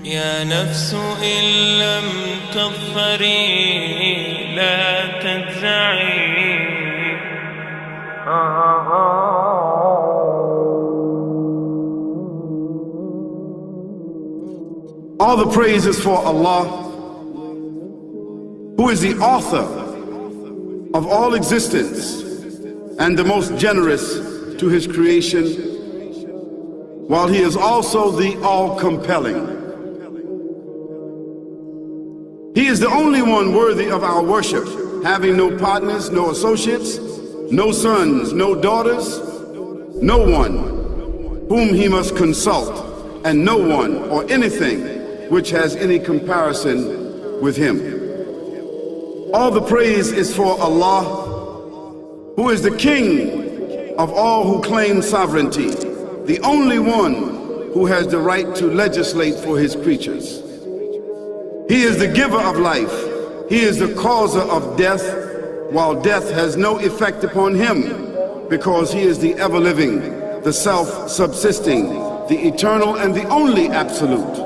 يا نفس إن لم تظفري لا تجزعي. All the praise is for Allah, who is the author of all existence and the most generous to his creation, while he is also the all-compelling. He is the only one worthy of our worship, having no partners, no associates, no sons, no daughters, no one whom he must consult, and no one or anything which has any comparison with him. All the praise is for Allah, who is the King of all who claim sovereignty, the only one who has the right to legislate for his creatures. He is the giver of life. He is the causer of death, while death has no effect upon him, because he is the ever-living, the self-subsisting, the eternal and the only absolute.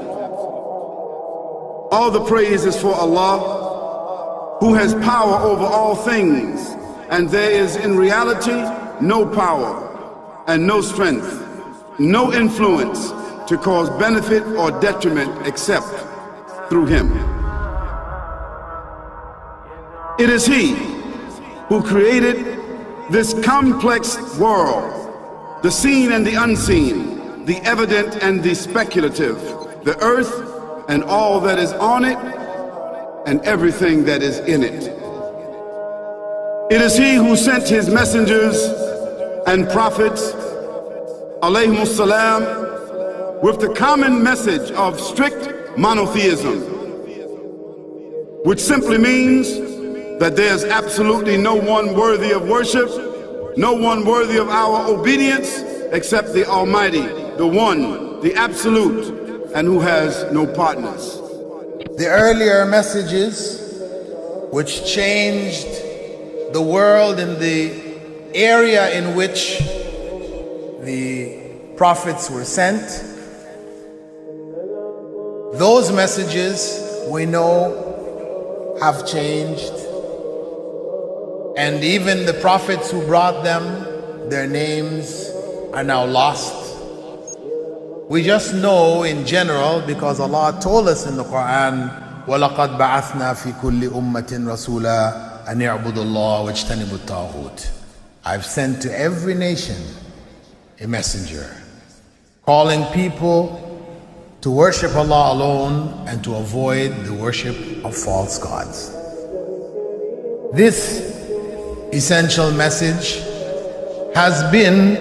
All the praise is for Allah, who has power over all things, and there is in reality no power and no strength, no influence to cause benefit or detriment except through him. It is he who created this complex world, the seen and the unseen, the evident and the speculative, the earth and all that is on it and everything that is in it. It is he who sent his messengers and prophets, alayhimus salam, with the common message of strict monotheism, which simply means that there's absolutely no one worthy of worship, no one worthy of our obedience except the Almighty, the One, the Absolute, and who has no partners. The earlier messages which changed the world in the area in which the prophets were sent, those messages we know have changed, and even the prophets who brought them, their names are now lost. We just know in general because Allah told us in the Quran, وَلَقَدْ بَعَثْنَا فِي كُلِّ أُمَّةٍ رَسُولًا أَنْ يَعْبُدُوا اللَّهَ وَاجْتَنِبُوا الطَّاغُوتَ. I've sent to every nation a messenger, calling people to worship Allah alone and to avoid the worship of false gods. This essential message has been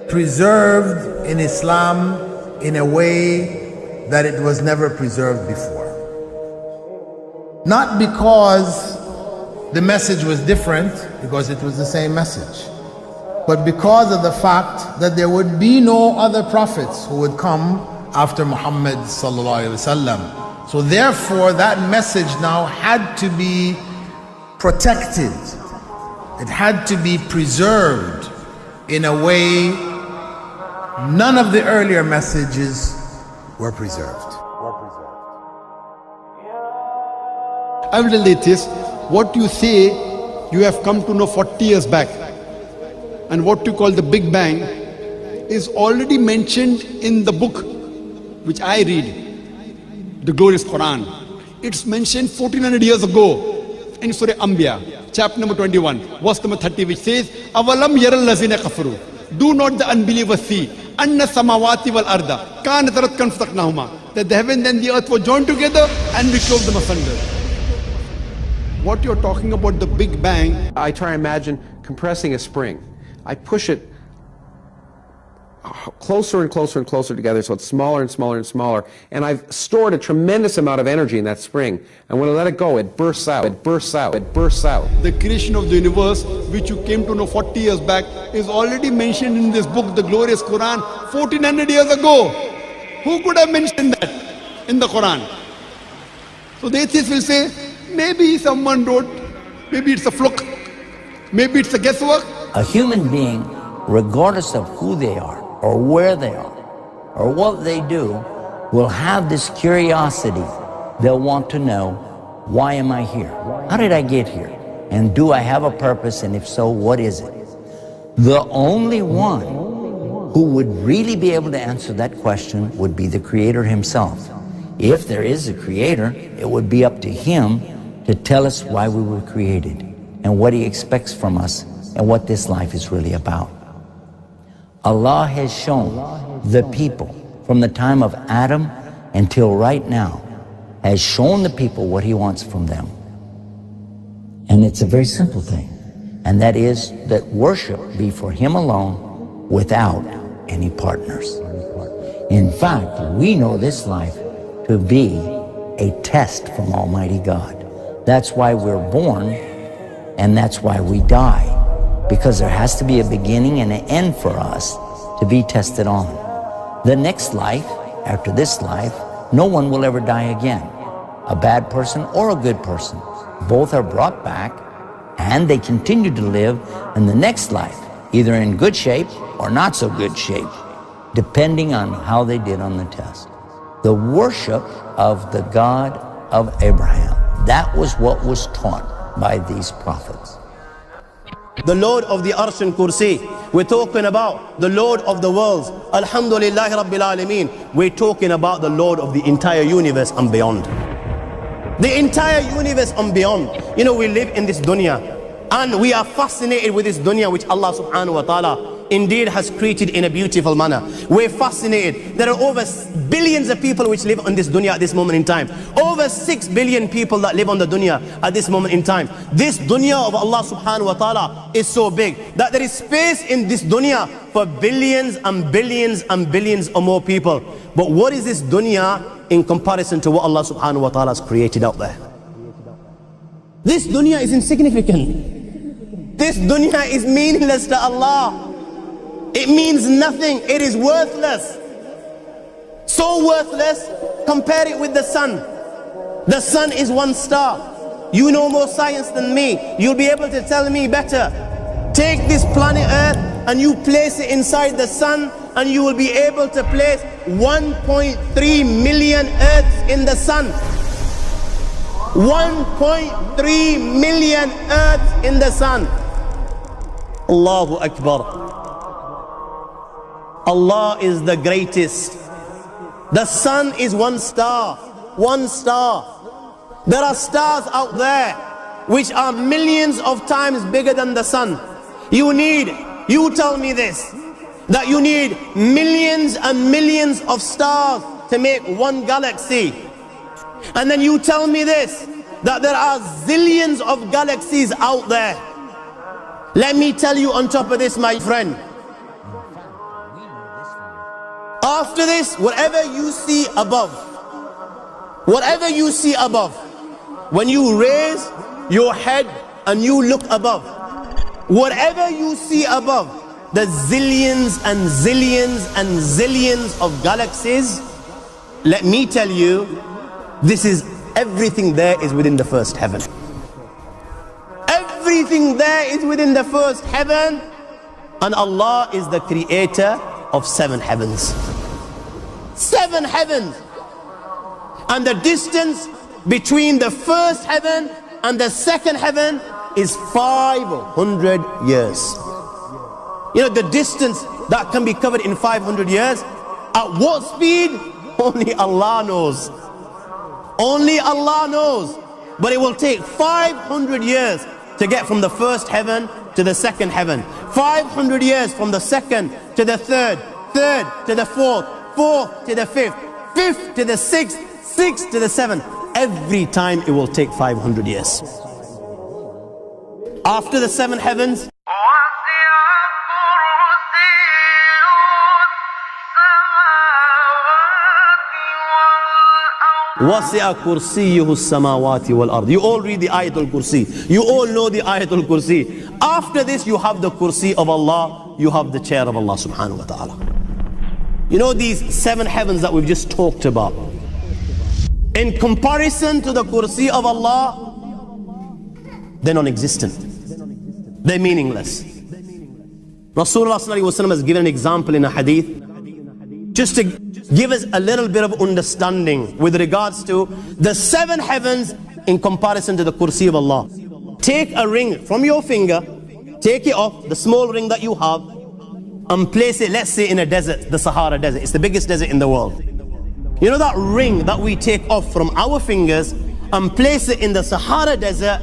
preserved in Islam in a way that it was never preserved before. Not because the message was different, because it was the same message, but because of the fact that there would be no other prophets who would come after Muhammad sallallahu alaihi wasallam. So therefore that message now had to be protected. It had to be preserved in a way none of the earlier messages were preserved. I will tell this, what you say you have come to know 40 years back, and what you call the Big Bang is already mentioned in the book which I read, the glorious Quran. It's mentioned 1400 years ago in Surah Anbiya, chapter number 21, verse number 30, which says, Avalam yaral lazina kafaru. Do not the unbelievers see anna samawati wal arda kanat ratkan fataqnahuma, that the heaven and the earth were joined together and we clove them asunder. What you're talking about, the Big Bang, I try to imagine compressing a spring. I push it closer and closer and closer together so it's smaller and smaller and smaller, and I've stored a tremendous amount of energy in that spring, and when I let it go, it bursts out, it bursts out, it bursts out. the creation of the universe, which you came to know 40 years back, is already mentioned in this book, the glorious Quran, 1400 years ago. Who could have mentioned that in the Quran? So the atheists will say, maybe someone wrote, maybe it's a fluke, maybe it's a guesswork. A human being, regardless of who they are, or where they are, or what they do, will have this curiosity. They'll want to know, why am I here? How did I get here? And do I have a purpose? And if so, what is it? The only one who would really be able to answer that question would be the Creator himself. If there is a Creator, it would be up to him to tell us why we were created and what he expects from us and what this life is really about. Allah has shown the people from the time of Adam until right now, has shown the people what he wants from them. And it's a very simple thing, and that is that worship be for him alone without any partners. In fact, we know this life to be a test from Almighty God. That's why we're born, and that's why we die, because there has to be a beginning and an end for us to be tested on. The next life, after this life, no one will ever die again. A bad person or a good person. Both are brought back and they continue to live in the next life, either in good shape or not so good shape, depending on how they did on the test. The worship of the God of Abraham, that was what was taught by these prophets. The Lord of the Arsh and Kursi. We're talking about the Lord of the worlds. Alhamdulillah Rabbil Alameen. We're talking about the Lord of the entire universe and beyond. The entire universe and beyond. You know, we live in this dunya and we are fascinated with this dunya which Allah subhanahu wa ta'ala indeed has created in a beautiful manner. We're fascinated. There are over billions of people which live on this dunya at this moment in time. Over 6 billion people that live on the dunya at this moment in time. This dunya of Allah subhanahu wa ta'ala is so big that there is space in this dunya for billions and billions and billions or more people. But what is this dunya in comparison to what Allah subhanahu wa ta'ala has created out there? This dunya is insignificant. This dunya is meaningless to Allah. It means nothing. It is worthless. So worthless, compare it with the sun. The sun is one star. You know more science than me. You'll be able to tell me better. Take this planet Earth and you place it inside the sun, and you will be able to place 1.3 million Earths in the sun. 1.3 million Earths in the sun. Allahu Akbar. Allah is the greatest. The sun is one star. One star. There are stars out there which are millions of times bigger than the sun. You tell me this, that you need millions and millions of stars to make one galaxy. And then you tell me this, that there are zillions of galaxies out there. Let me tell you on top of this, my friend, after this, whatever you see above, when you raise your head and you look above, whatever you see above, the zillions and zillions and zillions of galaxies, let me tell you, this is everything there is within the first heaven. Everything there is within the first heaven, and Allah is the creator of 7 heavens. 7 heavens. And the distance between the first heaven and the second heaven is 500 years. You know, the distance that can be covered in 500 years, at what speed? Only Allah knows. Only Allah knows. But it will take 500 years to get from the first heaven to the second heaven. 500 years from the second to the third, third to the fourth, fourth to the fifth, fifth to the sixth, sixth to the seventh. Every time it will take 500 years. After the 7 heavens, وَسِعَ كُرْسِيُّهُ السَّمَاوَاتِ وَالْأَرْضِ. You all read the Ayatul Kursi. You all know the Ayatul Kursi. After this, you have the Kursi of Allah. You have the chair of Allah subhanahu wa ta'ala. You know these 7 heavens that we've just talked about, in comparison to the Kursi of Allah, they're non-existent. They're meaningless. Rasulullah ﷺ has given an example in a hadith just to give us a little bit of understanding with regards to the 7 heavens in comparison to the kursi of Allah. Take a ring from your finger, take it off, the small ring that you have, and place it, let's say, in a desert, the Sahara Desert. It's the biggest desert in the world. You know that ring that we take off from our fingers and place it in the Sahara Desert?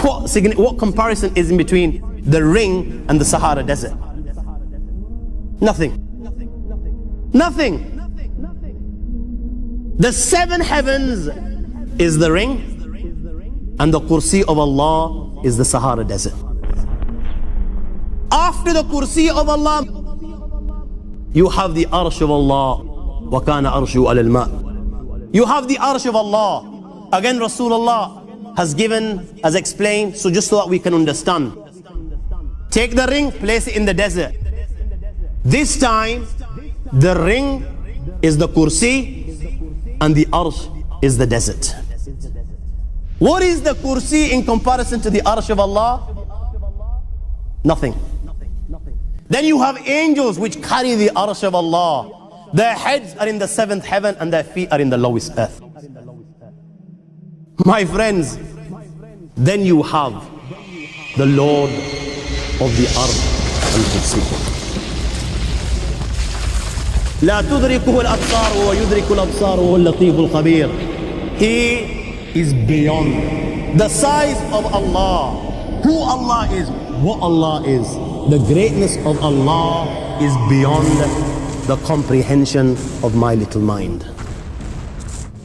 What comparison is in between the ring and the Sahara Desert? Nothing. Nothing. The 7 heavens is the ring, and the kursi of Allah is the Sahara Desert. After the kursi of Allah, you have the arsh of Allah. وَكَانَ أَرْشُهُ عَلَى الْمَاءِ. You have the arsh of Allah. Again, Rasulullah has explained, so just so that we can understand. Take the ring, place it in the desert. This time, the ring is the kursi and the arsh is the desert. What is the kursi in comparison to the arsh of Allah? Nothing. Then you have angels which carry the arsh of Allah. Their heads are in the 7th heaven and their feet are in the lowest earth. My friends, then you have the Lord of the Arsh al-Kursi. لا تدركه الأبصار وهو يدرك الأبصار وهو اللطيف الخبير. He is beyond the size of Allah, who Allah is, what Allah is. The greatness of Allah is beyond the comprehension of my little mind.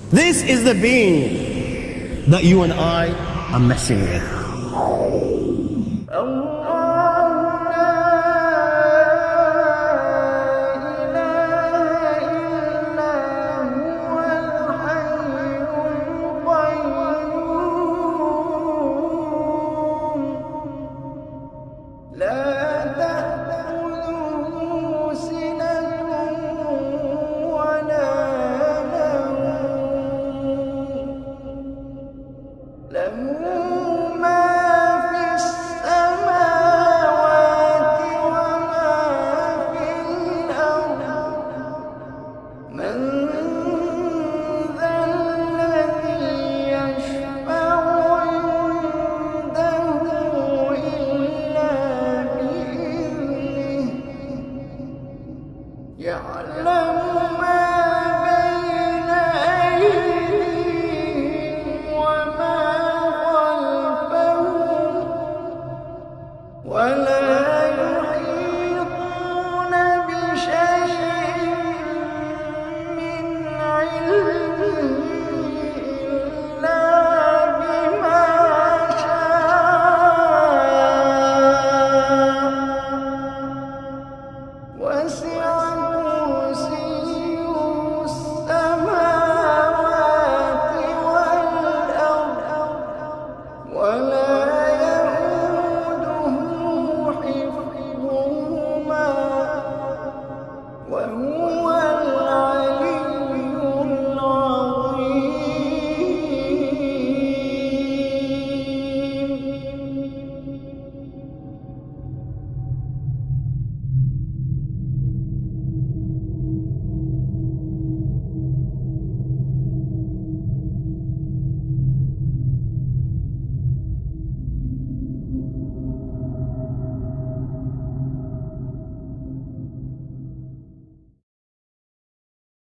This is the being that you and I are messing with. وهو